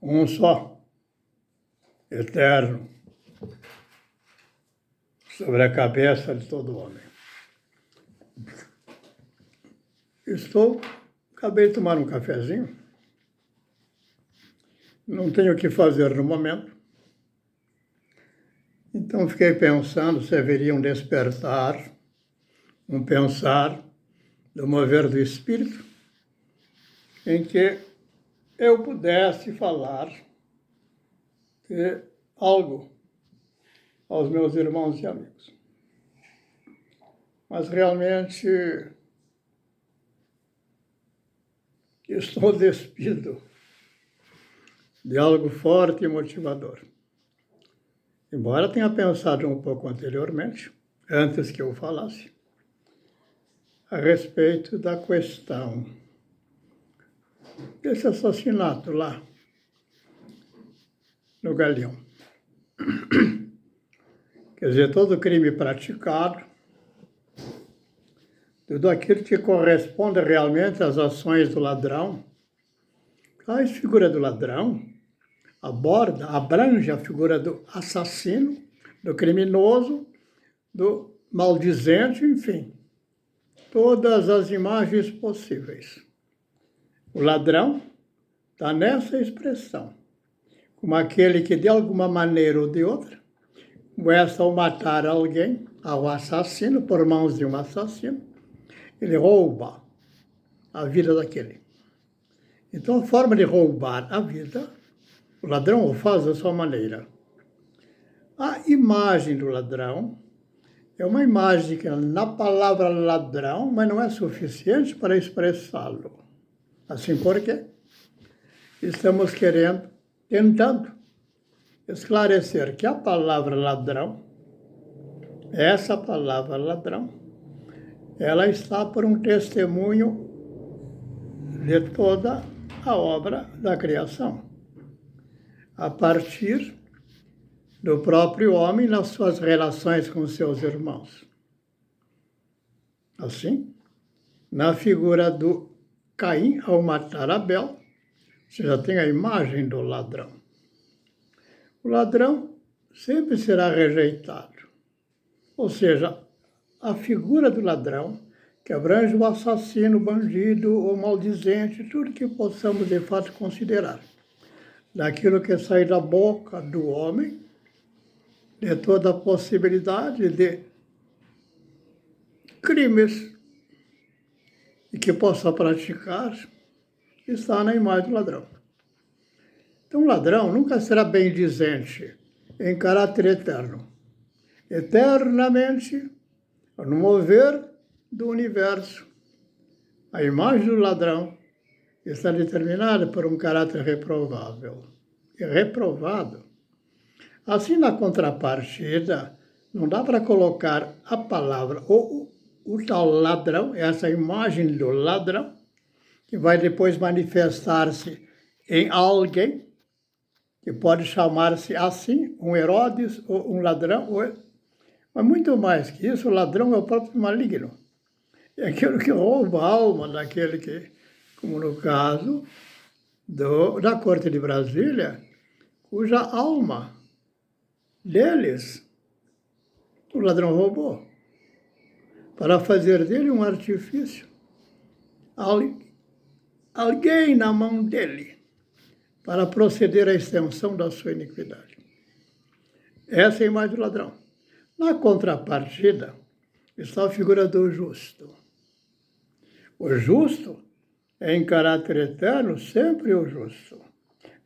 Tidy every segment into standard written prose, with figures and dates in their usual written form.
um só, eterno, sobre a cabeça de todo homem. Acabei de tomar um cafezinho, não tenho o que fazer no momento, então fiquei pensando se haveria um despertar, um pensar do mover do Espírito, em que eu pudesse falar de algo aos meus irmãos e amigos. Mas realmente estou despido de algo forte e motivador. Embora tenha pensado um pouco anteriormente, antes que eu falasse, a respeito da questão desse assassinato lá no Galeão. Quer dizer, todo crime praticado, tudo aquilo que corresponde realmente às ações do ladrão, a figura do ladrão abrange a figura do assassino, do criminoso, do maldizente, enfim, todas as imagens possíveis. O ladrão está nessa expressão, como aquele que de alguma maneira ou de outra começa a matar alguém, ao assassino, por mãos de um assassino, ele rouba a vida daquele. Então, a forma de roubar a vida, o ladrão o faz da sua maneira. A imagem do ladrão é uma imagem que na palavra ladrão, mas não é suficiente para expressá-lo. Assim porque estamos tentando esclarecer que a palavra ladrão, essa palavra ladrão, ela está por um testemunho de toda a obra da criação, a partir do próprio homem nas suas relações com seus irmãos. Assim, na figura do Caim, ao matar Abel, você já tem a imagem do ladrão. O ladrão sempre será rejeitado. Ou seja, a figura do ladrão, que abrange o assassino, o bandido, o maldizente, tudo que possamos de fato considerar. Daquilo que sai da boca do homem, de toda a possibilidade de crimes e que possa praticar, está na imagem do ladrão. Então, o ladrão nunca será bendizente em caráter eterno. Eternamente, no mover do universo, a imagem do ladrão está determinada por um caráter reprovável e reprovado. Assim, na contrapartida, não dá para colocar a palavra, o tal ladrão, essa imagem do ladrão, que vai depois manifestar-se em alguém, que pode chamar-se assim, um Herodes ou um ladrão, mas muito mais que isso, o ladrão é o próprio maligno. É aquele que rouba a alma daquele que, como no caso da Corte de Brasília, cuja alma deles o ladrão roubou, para fazer dele um artifício. Alguém na mão dele, para proceder à extensão da sua iniquidade. Essa é a imagem do ladrão. Na contrapartida, está a figura do justo. O justo é em caráter eterno sempre o justo.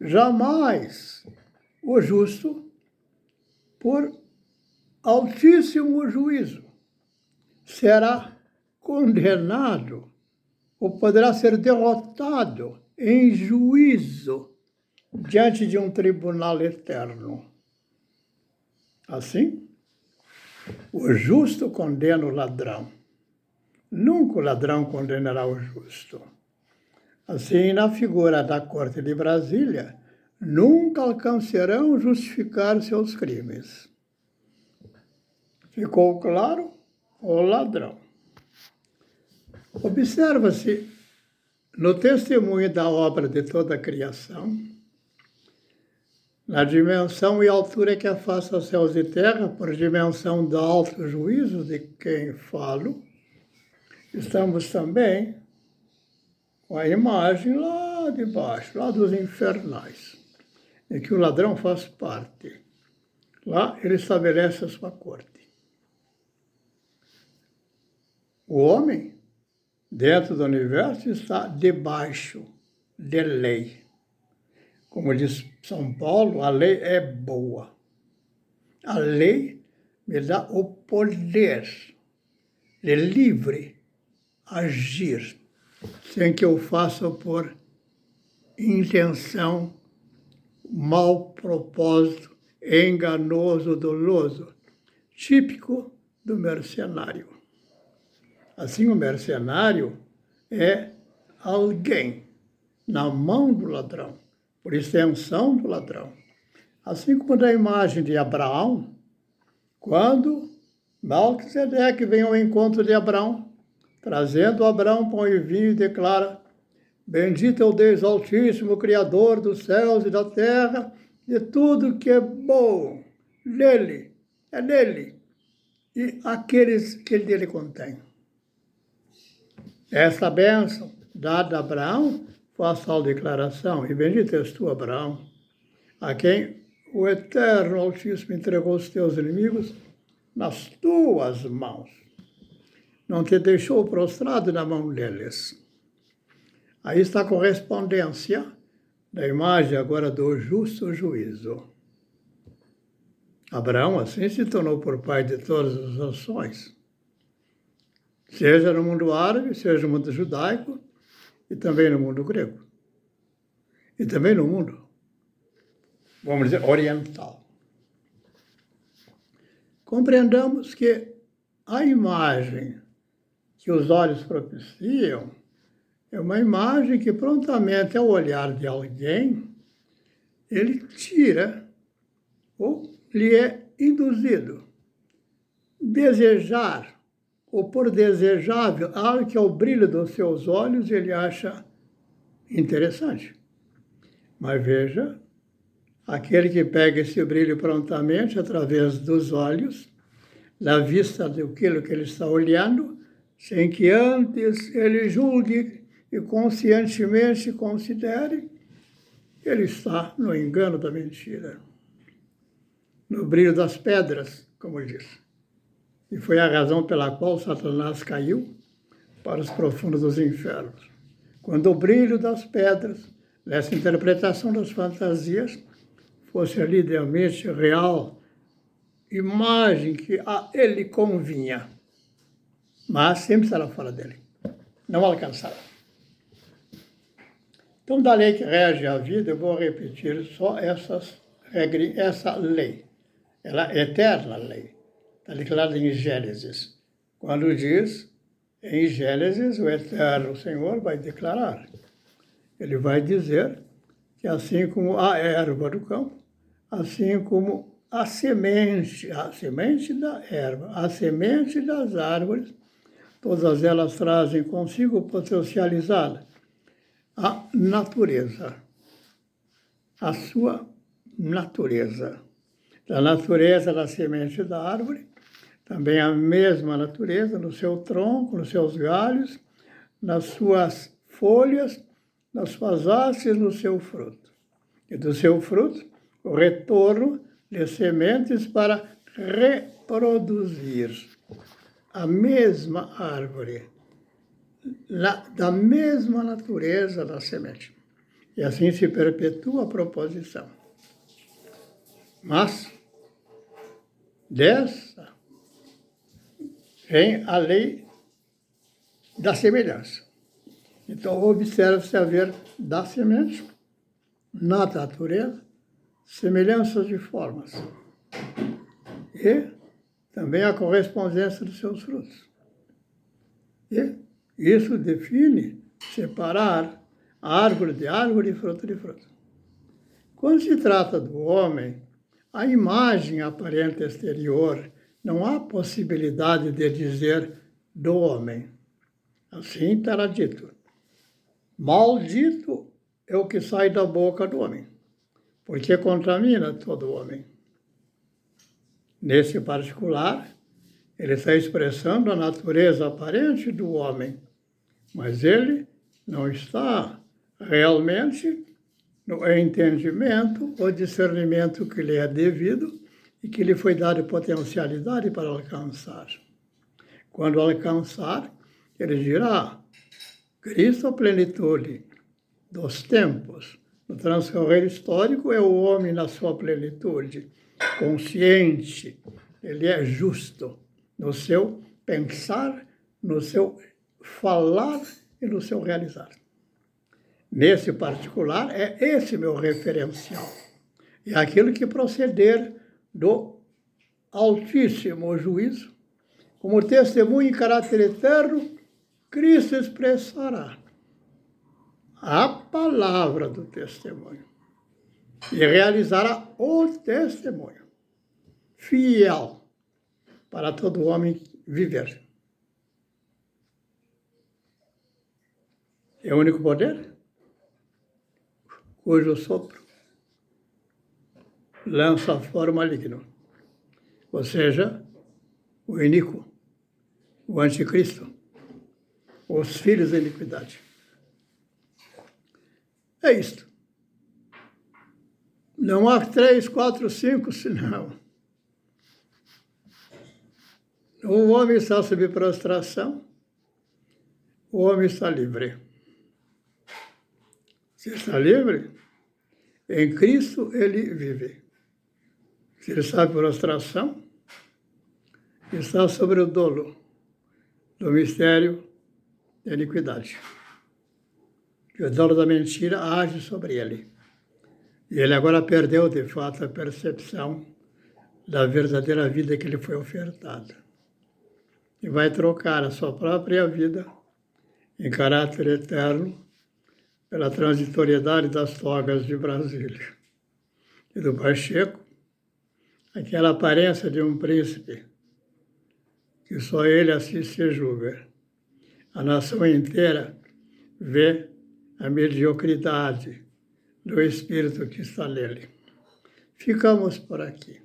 Jamais o justo, por altíssimo juízo, será condenado ou poderá ser derrotado em juízo diante de um tribunal eterno. Assim, o justo condena o ladrão. Nunca o ladrão condenará o justo. Assim, na figura da Corte de Brasília, nunca alcançarão justificar seus crimes. Ficou claro? O ladrão. Observa-se no testemunho da obra de toda a criação Na dimensão e altura que afasta céus e terra, por dimensão do alto juízo de quem falo, estamos também com a imagem lá de baixo, lá dos infernais, em que o ladrão faz parte. Lá ele estabelece a sua corte. O homem, dentro do universo, está debaixo de lei. Como diz São Paulo, a lei é boa. A lei me dá o poder de livre agir, sem que eu faça por intenção, mau propósito, enganoso, doloso, típico do mercenário. Assim, o mercenário é alguém na mão do ladrão, por extensão do ladrão. Assim como na imagem de Abraão, quando Melquisedeque vem ao encontro de Abraão, trazendo Abraão pão e vinho e declara: bendito é o Deus Altíssimo, Criador dos céus e da terra, de tudo que é bom, nele, é nele, e aqueles que ele dele contém. Essa bênção dada a Abraão foi a tal declaração: e bendito és tu, Abraão, a quem o Eterno Altíssimo entregou os teus inimigos nas tuas mãos. Não te deixou prostrado na mão deles. Aí está a correspondência da imagem agora do justo juízo. Abraão assim se tornou por pai de todas as nações, seja no mundo árabe, seja no mundo judaico e também no mundo grego. E também no mundo, vamos dizer, oriental. Compreendamos que a imagem que os olhos propiciam é uma imagem que prontamente, ao olhar de alguém, ele tira ou lhe é induzido desejar ou por desejável algo que ao brilho dos seus olhos ele acha interessante. Mas veja, aquele que pega esse brilho prontamente através dos olhos, da vista daquilo que ele está olhando, sem que antes ele julgue e conscientemente considere, ele está no engano da mentira, no brilho das pedras, como diz. E foi a razão pela qual Satanás caiu para os profundos dos infernos. Quando o brilho das pedras, nessa interpretação das fantasias, fosse ali realmente real, imagem que a ele convinha, mas sempre estará fora dele, não alcançará. Então, da lei que rege a vida, eu vou repetir só essa lei. Ela é eterna lei. Está declarada em Gênesis. Quando diz, em Gênesis, o Eterno Senhor vai declarar. Ele vai dizer que assim como a erva do campo, assim como a semente da erva, a semente das árvores, todas elas trazem consigo potencializada a natureza, a sua natureza. A natureza da semente da árvore, também a mesma natureza no seu tronco, nos seus galhos, nas suas folhas, nas suas hastes, no seu fruto. E do seu fruto, o retorno de sementes para reproduzir a mesma árvore, da mesma natureza da semente. E assim se perpetua a proposição. Mas, dessa, vem a lei da semelhança. Então, observa-se haver da semente, na natureza, semelhanças de formas. E também a correspondência dos seus frutos. E isso define separar a árvore de árvore e fruto de fruto. Quando se trata do homem, a imagem aparente exterior, não há possibilidade de dizer do homem. Assim estará dito: maldito é o que sai da boca do homem. porque contamina todo homem. Nesse particular, ele está expressando a natureza aparente do homem, mas ele não está realmente no entendimento ou discernimento que lhe é devido e que lhe foi dado potencialidade para alcançar. Quando alcançar, ele dirá: Cristo, a plenitude dos tempos. No transcorrer histórico, é o homem na sua plenitude, consciente, ele é justo no seu pensar, no seu falar e no seu realizar. Nesse particular, é esse meu referencial. É aquilo que proceder do Altíssimo Juízo, como testemunho em caráter eterno, Cristo expressará a palavra do testemunho e realizará o testemunho fiel para todo homem viver. É o único poder cujo sopro lança fora o maligno, ou seja, o iníquo, o anticristo, os filhos da iniquidade. É isto. Não há 3, 4, 5, senão. O homem está sob prostração, o homem está livre. Se está livre, em Cristo ele vive. Se ele está em prostração, está sobre o dolo do mistério da iniquidade. Que o dolo da mentira age sobre ele. E ele agora perdeu, de fato, a percepção da verdadeira vida que lhe foi ofertada. E vai trocar a sua própria vida em caráter eterno pela transitoriedade das togas de Brasília. E do Pacheco, aquela aparência de um príncipe, que só ele assim se julga. A nação inteira vê a mediocridade do espírito que está nele. Ficamos por aqui.